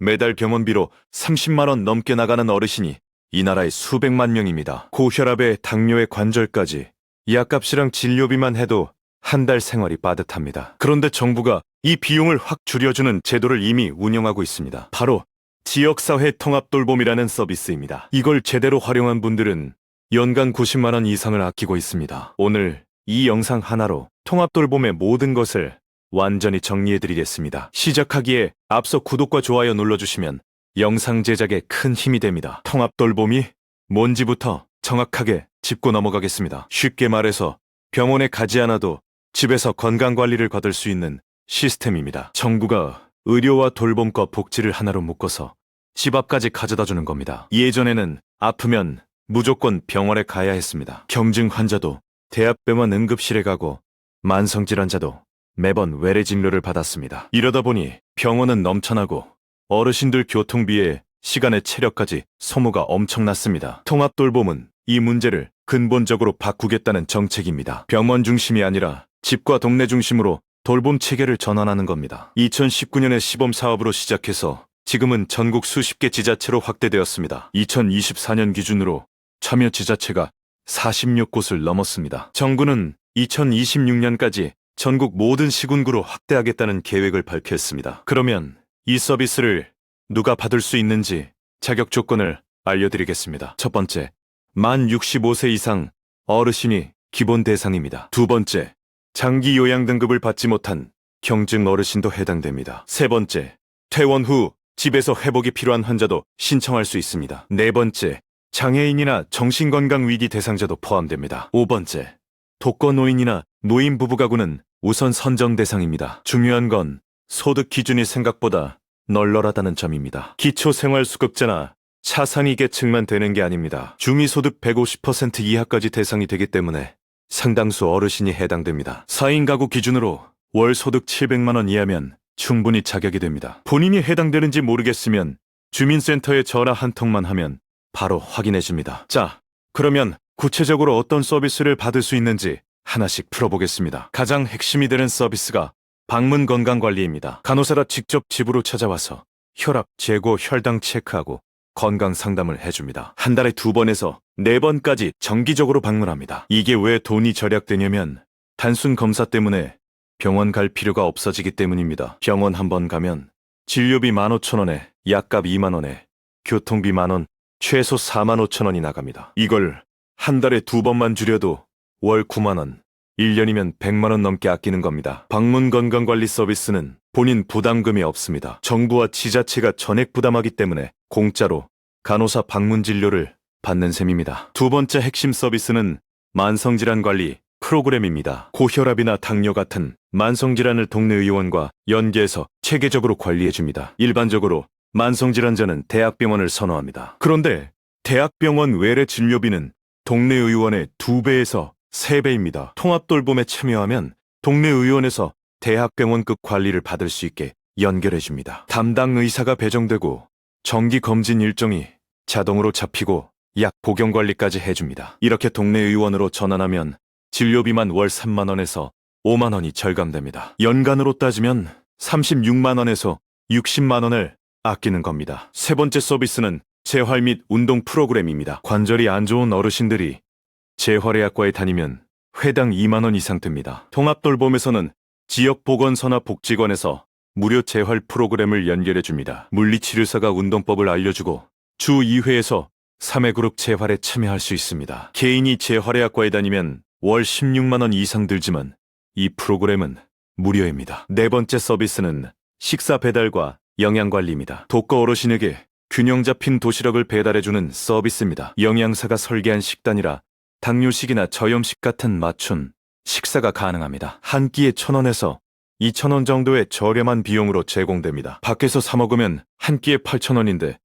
매달 병원비로 30만 원 넘게 나가는 어르신이 이 나라에 수백만 명입니다. 고혈압에 당뇨에 관절까지 약값이랑 진료비만 해도 한 달 생활이 빠듯합니다. 그런데 정부가 이 비용을 확 줄여주는 제도를 이미 운영하고 있습니다. 바로 지역사회 통합돌봄이라는 서비스입니다. 이걸 제대로 활용한 분들은 연간 90만 원 이상을 아끼고 있습니다. 오늘 이 영상 하나로 통합돌봄의 모든 것을 완전히 정리해드리겠습니다. 시작하기에 앞서 구독과 좋아요 눌러주시면 영상 제작에 큰 힘이 됩니다. 통합돌봄이 뭔지부터 정확하게 짚고 넘어가겠습니다. 쉽게 말해서 병원에 가지 않아도 집에서 건강관리를 받을 수 있는 시스템입니다. 정부가 의료와 돌봄과 복지를 하나로 묶어서 집 앞까지 가져다주는 겁니다. 예전에는 아프면 무조건 병원에 가야 했습니다. 경증 환자도 대학병원 응급실에 가고 만성질환자도 매번 외래 진료를 받았습니다. 이러다 보니 병원은 넘쳐나고 어르신들 교통비에 시간에 체력까지 소모가 엄청났습니다. 통합돌봄은 이 문제를 근본적으로 바꾸겠다는 정책입니다. 병원 중심이 아니라 집과 동네 중심으로 돌봄 체계를 전환하는 겁니다. 2019년에 시범 사업으로 시작해서 지금은 전국 수십 개 지자체로 확대되었습니다. 2024년 기준으로 참여 지자체가 46곳을 넘었습니다. 정부는 2026년까지 전국 모든 시군구로 확대하겠다는 계획을 발표했습니다. 그러면 이 서비스를 누가 받을 수 있는지 자격 조건을 알려드리겠습니다. 첫 번째, 만 65세 이상 어르신이 기본 대상입니다. 두 번째, 장기 요양 등급을 받지 못한 경증 어르신도 해당됩니다. 세 번째, 퇴원 후 집에서 회복이 필요한 환자도 신청할 수 있습니다. 네 번째, 장애인이나 정신건강위기 대상자도 포함됩니다. 5번째, 독거노인이나 노인 부부가구는 우선 선정 대상입니다. 중요한 건 소득 기준이 생각보다 널널하다는 점입니다. 기초생활수급자나 차상위 계층만 되는 게 아닙니다. 중위소득 150% 이하까지 대상이 되기 때문에 상당수 어르신이 해당됩니다. 4인 가구 기준으로 월 소득 700만 원 이하면 충분히 자격이 됩니다. 본인이 해당되는지 모르겠으면 주민센터에 전화 한 통만 하면 바로 확인해 줍니다. 자, 그러면 구체적으로 어떤 서비스를 받을 수 있는지 하나씩 풀어보겠습니다. 가장 핵심이 되는 서비스가 방문 건강관리입니다. 간호사가 직접 집으로 찾아와서 혈압, 재고, 혈당 체크하고 건강 상담을 해줍니다. 한 달에 2번에서 4번까지 정기적으로 방문합니다. 이게 왜 돈이 절약되냐면 단순 검사 때문에 병원 갈 필요가 없어지기 때문입니다. 병원 한 번 가면 진료비 15,000원에 약값 2만 원에 교통비 10,000원, 최소 45,000원이 나갑니다. 이걸 한 달에 2번만 줄여도 월 9만 원, 1년이면 100만 원 넘게 아끼는 겁니다. 방문 건강관리 서비스는 본인 부담금이 없습니다. 정부와 지자체가 전액 부담하기 때문에 공짜로 간호사 방문 진료를 받는 셈입니다. 두 번째 핵심 서비스는 만성질환 관리 프로그램입니다. 고혈압이나 당뇨 같은 만성질환을 동네 의원과 연계해서 체계적으로 관리해줍니다. 일반적으로 만성질환자는 대학병원을 선호합니다. 그런데 대학병원 외래 진료비는 동네 의원의 2배에서 3배입니다. 통합돌봄에 참여하면 동네 의원에서 대학병원급 관리를 받을 수 있게 연결해줍니다. 담당 의사가 배정되고 정기검진 일정이 자동으로 잡히고 약 복용관리까지 해줍니다. 이렇게 동네 의원으로 전환하면 진료비만 월 3만 원에서 5만 원이 절감됩니다. 연간으로 따지면 36만 원에서 60만 원을 아끼는 겁니다. 세 번째 서비스는 재활 및 운동 프로그램입니다. 관절이 안 좋은 어르신들이 재활의학과에 다니면 회당 2만 원 이상 듭니다. 통합돌봄에서는 지역보건소나 복지관에서 무료 재활 프로그램을 연결해줍니다. 물리치료사가 운동법을 알려주고 주 2회에서 3회 그룹 재활에 참여할 수 있습니다. 개인이 재활의학과에 다니면 월 16만 원 이상 들지만 이 프로그램은 무료입니다. 네 번째 서비스는 식사 배달과 영양관리입니다. 독거 어르신에게 균형 잡힌 도시락을 배달해주는 서비스입니다. 영양사가 설계한 식단이라 당뇨식이나 저염식 같은 맞춤 식사가 가능합니다. 한 끼에 1,000원에서 2,000원 정도의 저렴한 비용으로 제공됩니다. 밖에서 사 먹으면 한 끼에 8,000원인데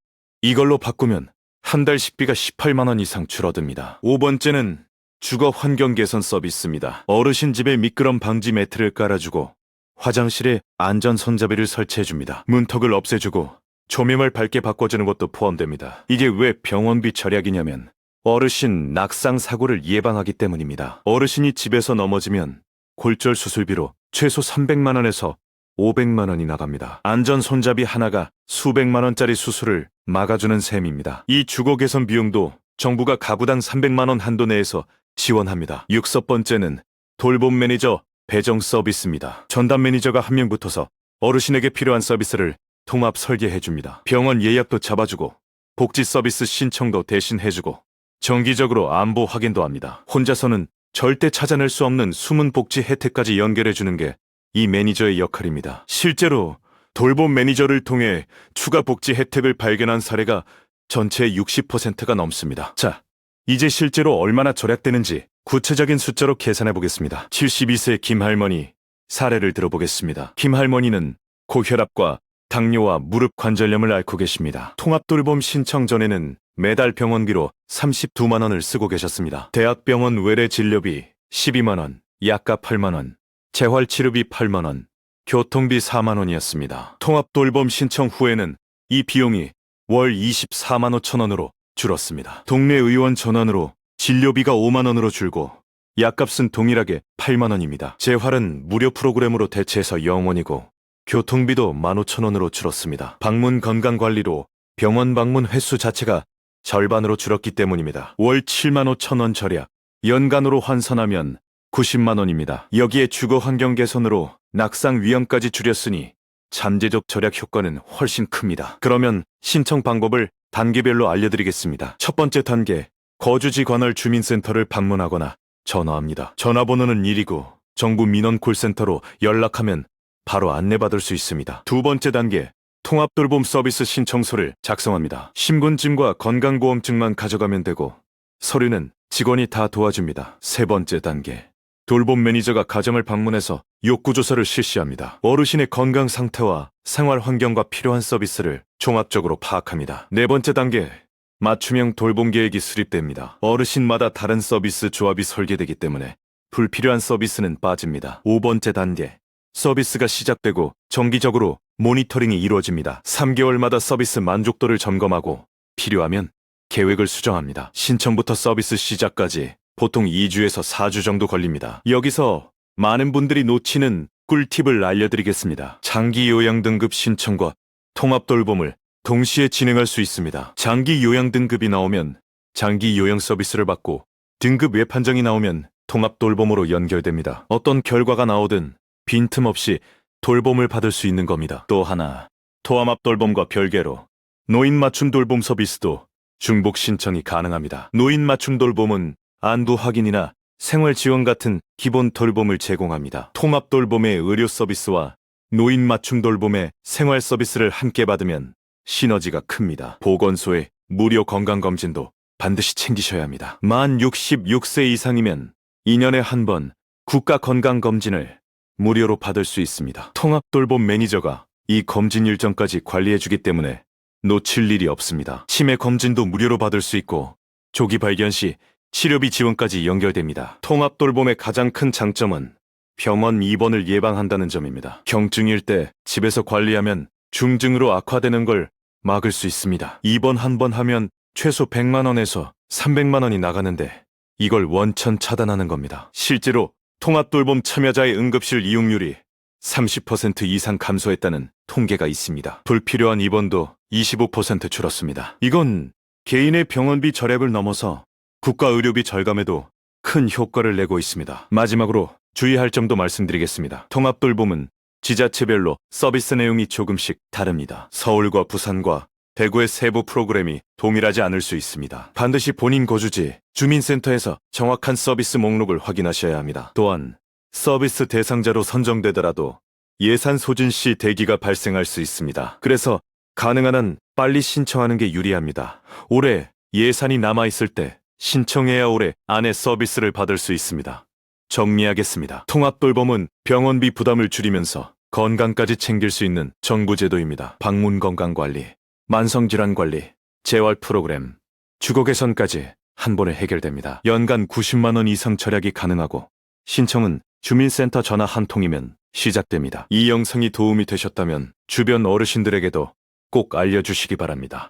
이걸로 바꾸면 한 달 식비가 18만 원 이상 줄어듭니다. 5번째는 주거 환경 개선 서비스입니다. 어르신 집에 미끄럼 방지 매트를 깔아주고 화장실에 안전 손잡이를 설치해줍니다. 문턱을 없애주고 조명을 밝게 바꿔주는 것도 포함됩니다. 이게 왜 병원비 절약이냐면 어르신 낙상 사고를 예방하기 때문입니다. 어르신이 집에서 넘어지면 골절 수술비로 최소 300만 원에서 500만 원이 나갑니다. 안전 손잡이 하나가 수백만 원짜리 수술을 막아주는 셈입니다. 이 주거 개선 비용도 정부가 가구당 300만 원 한도 내에서 지원합니다. 6번째는 돌봄 매니저 배정 서비스입니다. 전담 매니저가 한 명 붙어서 어르신에게 필요한 서비스를 통합 설계해줍니다. 병원 예약도 잡아주고 복지 서비스 신청도 대신 해주고 정기적으로 안보 확인도 합니다. 혼자서는 절대 찾아낼 수 없는 숨은 복지 혜택까지 연결해주는 게 이 매니저의 역할입니다. 실제로 돌봄 매니저를 통해 추가 복지 혜택을 발견한 사례가 전체의 60%가 넘습니다. 자, 이제 실제로 얼마나 절약되는지 구체적인 숫자로 계산해 보겠습니다. 72세 김할머니 사례를 들어보겠습니다. 김할머니는 고혈압과 당뇨와 무릎 관절염을 앓고 계십니다. 통합돌봄 신청 전에는 매달 병원비로 32만 원을 쓰고 계셨습니다. 대학병원 외래 진료비 12만 원, 약값 8만 원, 재활치료비 8만 원, 교통비 4만 원이었습니다. 통합돌봄 신청 후에는 이 비용이 월 24만 5천 원으로 줄었습니다. 동네 의원 전환으로 진료비가 5만 원으로 줄고 약값은 동일하게 8만 원입니다. 재활은 무료 프로그램으로 대체해서 0원이고 교통비도 15,000원으로 줄었습니다. 방문 건강관리로 병원 방문 횟수 자체가 절반으로 줄었기 때문입니다. 월 7만 5천 원 절약, 연간으로 환산하면 90만 원입니다. 여기에 주거 환경 개선으로 낙상 위험까지 줄였으니 잠재적 절약 효과는 훨씬 큽니다. 그러면 신청 방법을 단계별로 알려드리겠습니다. 첫 번째 단계, 거주지 관할 주민센터를 방문하거나 전화합니다. 전화번호는 129, 정부 민원 콜센터로 연락하면 바로 안내받을 수 있습니다. 두 번째 단계, 통합돌봄 서비스 신청서를 작성합니다. 신분증과 건강보험증만 가져가면 되고 서류는 직원이 다 도와줍니다. 세 번째 단계, 돌봄 매니저가 가정을 방문해서 욕구조사를 실시합니다. 어르신의 건강 상태와 생활 환경과 필요한 서비스를 종합적으로 파악합니다. 네 번째 단계, 맞춤형 돌봄 계획이 수립됩니다. 어르신마다 다른 서비스 조합이 설계되기 때문에 불필요한 서비스는 빠집니다. 5번째 단계, 서비스가 시작되고 정기적으로 모니터링이 이루어집니다. 3개월마다 서비스 만족도를 점검하고 필요하면 계획을 수정합니다. 신청부터 서비스 시작까지 보통 2주에서 4주 정도 걸립니다. 여기서 많은 분들이 놓치는 꿀팁을 알려드리겠습니다. 장기 요양 등급 신청과 통합 돌봄을 동시에 진행할 수 있습니다. 장기 요양 등급이 나오면 장기 요양 서비스를 받고 등급 외 판정이 나오면 통합 돌봄으로 연결됩니다. 어떤 결과가 나오든 빈틈없이 돌봄을 받을 수 있는 겁니다. 또 하나, 통합 돌봄과 별개로 노인 맞춤 돌봄 서비스도 중복 신청이 가능합니다. 노인 맞춤 돌봄은 안부 확인이나 생활 지원 같은 기본 돌봄을 제공합니다. 통합 돌봄의 의료 서비스와 노인 맞춤 돌봄의 생활 서비스를 함께 받으면 시너지가 큽니다. 보건소의 무료 건강검진도 반드시 챙기셔야 합니다. 만 66세 이상이면 2년에 한 번 국가건강검진을 무료로 받을 수 있습니다. 통합돌봄 매니저가 이 검진 일정까지 관리해주기 때문에 놓칠 일이 없습니다. 치매 검진도 무료로 받을 수 있고 조기 발견 시 치료비 지원까지 연결됩니다. 통합돌봄의 가장 큰 장점은 병원 입원을 예방한다는 점입니다. 경증일 때 집에서 관리하면 중증으로 악화되는 걸 막을 수 있습니다. 입원 한 번 하면 최소 100만 원에서 300만 원이 나가는데 이걸 원천 차단하는 겁니다. 실제로 통합돌봄 참여자의 응급실 이용률이 30% 이상 감소했다는 통계가 있습니다. 불필요한 입원도 25% 줄었습니다. 이건 개인의 병원비 절약을 넘어서 국가 의료비 절감에도 큰 효과를 내고 있습니다. 마지막으로 주의할 점도 말씀드리겠습니다. 통합돌봄은 지자체별로 서비스 내용이 조금씩 다릅니다. 서울과 부산과 대구의 세부 프로그램이 동일하지 않을 수 있습니다. 반드시 본인 거주지 주민센터에서 정확한 서비스 목록을 확인하셔야 합니다. 또한 서비스 대상자로 선정되더라도 예산 소진 시 대기가 발생할 수 있습니다. 그래서 가능한 한 빨리 신청하는 게 유리합니다. 올해 예산이 남아있을 때 신청해야 올해 안에 서비스를 받을 수 있습니다. 정리하겠습니다. 통합돌봄은 병원비 부담을 줄이면서 건강까지 챙길 수 있는 정부 제도입니다. 방문 건강관리, 만성질환관리, 재활 프로그램, 주거 개선까지 한 번에 해결됩니다. 연간 90만 원 이상 절약이 가능하고 신청은 주민센터 전화 한 통이면 시작됩니다. 이 영상이 도움이 되셨다면 주변 어르신들에게도 꼭 알려주시기 바랍니다.